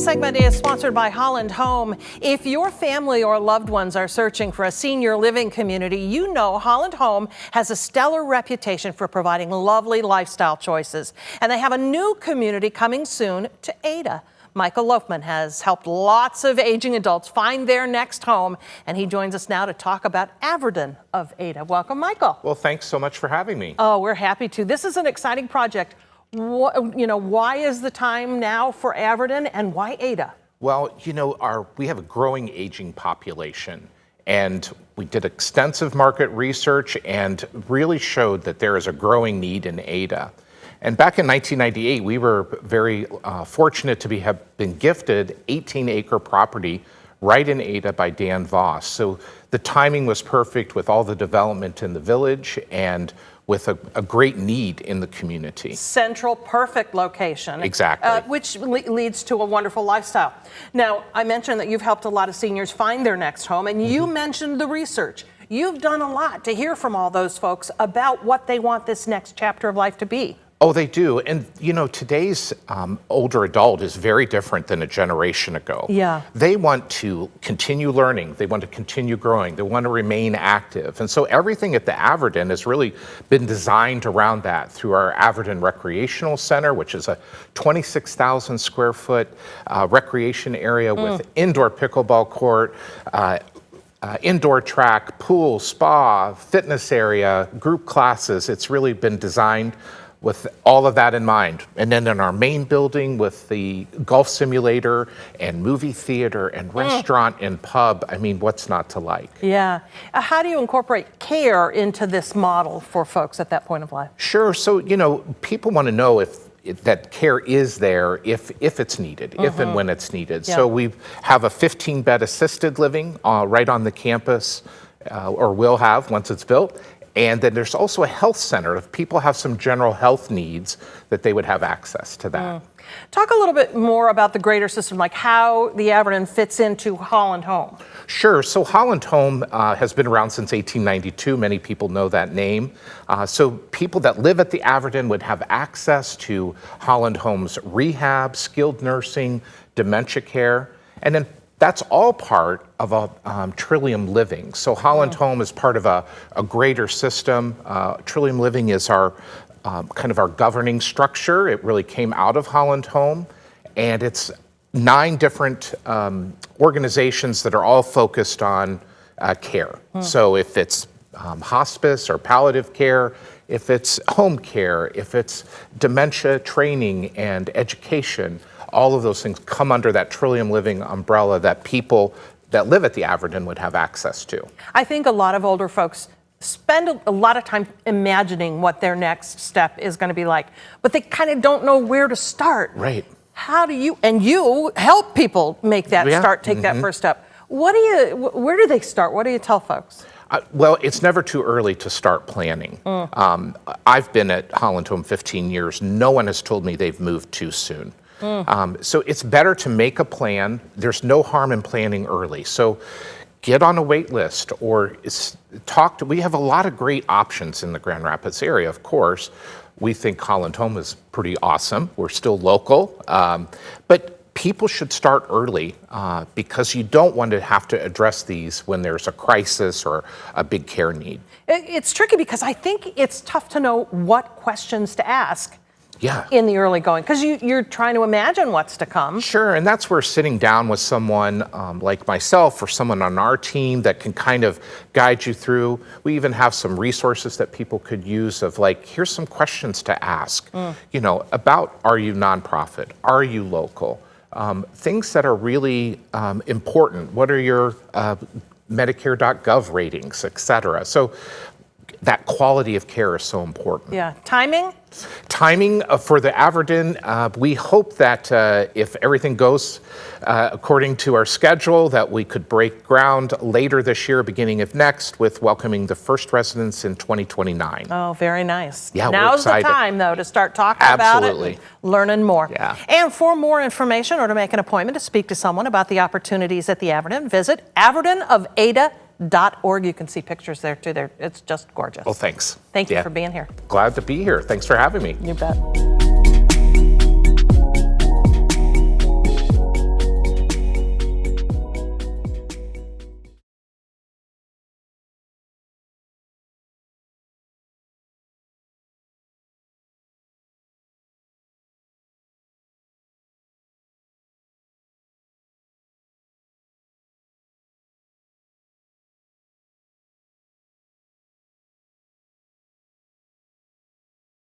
segment is sponsored by Holland Home. If your family or loved ones are searching for a senior living community, you know Holland Home has a stellar reputation for providing lovely lifestyle choices. And they have a new community coming soon to Ada. Michael Loafman has helped lots of aging adults find their next home, and he joins us now to talk about Averden of Ada. Welcome, Michael. Well, thanks so much for having me. Oh, we're happy to. This is an exciting project. Why is the time now for Averden, and why Ada? Well, we have a growing aging population, and we did extensive market research and really showed that there is a growing need in Ada. And back in 1998, we were very fortunate to have been gifted 18-acre property right in Ada by Dan Voss. So the timing was perfect with all the development in the village and with a great need in the community. Central, perfect location. Exactly. Which leads to a wonderful lifestyle. Now, I mentioned that you've helped a lot of seniors find their next home, and you mentioned the research. You've done a lot to hear from all those folks about what they want this next chapter of life to be. Oh, they do. And, today's older adult is very different than a generation ago. Yeah. They want to continue learning. They want to continue growing. They want to remain active. And so everything at the Averden has really been designed around that through our Averden Recreational Center, which is a 26,000 square foot recreation area with indoor pickleball court, indoor track, pool, spa, fitness area, group classes. It's really been designed with all of that in mind. And then in our main building with the golf simulator and movie theater and restaurant and pub, what's not to like? Yeah. How do you incorporate care into this model for folks at that point of life? Sure. So, people want to know if that care is there if it's needed, if and when it's needed. Yeah. So we have a 15-bed assisted living right on the campus, or will have once it's built. And then there's also a health center. If people have some general health needs, that they would have access to that. Talk a little bit more about the greater system, like how the Averden fits into Holland Home. Sure. So Holland Home has been around since 1892. Many people know that name. So people that live at the Averden would have access to Holland Home's rehab, skilled nursing, dementia care, and then that's all part of a Trillium Living. So Holland Home is part of a greater system. Trillium Living is our kind of our governing structure. It really came out of Holland Home, and it's 9 different organizations that are all focused on care. So if it's hospice or palliative care, if it's home care, if it's dementia training and education, all of those things come under that Trillium Living umbrella that people that live at the Averden would have access to. I think a lot of older folks spend a lot of time imagining what their next step is going to be like, but they kind of don't know where to start. Right. How do you, and you help people make that start, take that first step. Where do they start? What do you tell folks? Well, it's never too early to start planning. I've been at Holland Home 15 years. No one has told me they've moved too soon. So it's better to make a plan. There's no harm in planning early. So get on a wait list or we have a lot of great options in the Grand Rapids area, of course. We think Holland Home is pretty awesome. We're still local, but people should start early because you don't want to have to address these when there's a crisis or a big care need. It's tricky because I think it's tough to know what questions to ask. Yeah. In the early going, because you're trying to imagine what's to come. Sure, and that's where sitting down with someone like myself or someone on our team that can kind of guide you through. We even have some resources that people could use of like, here's some questions to ask, about are you nonprofit? Are you local? Things that are really important. What are your Medicare.gov ratings, et cetera? So that quality of care is so important. Yeah. Timing? Timing for the Averden, we hope that if everything goes according to our schedule, that we could break ground later this year, beginning of next, with welcoming the first residents in 2029. Oh, very nice. Yeah, now's the time, though, to start talking about it and learning more. Yeah. And for more information or to make an appointment to speak to someone about the opportunities at the Averden, visit AverdenofAda.org. You can see pictures there too. It's just gorgeous. Well, thanks. Thank you for being here. Glad to be here. Thanks for having me. You bet.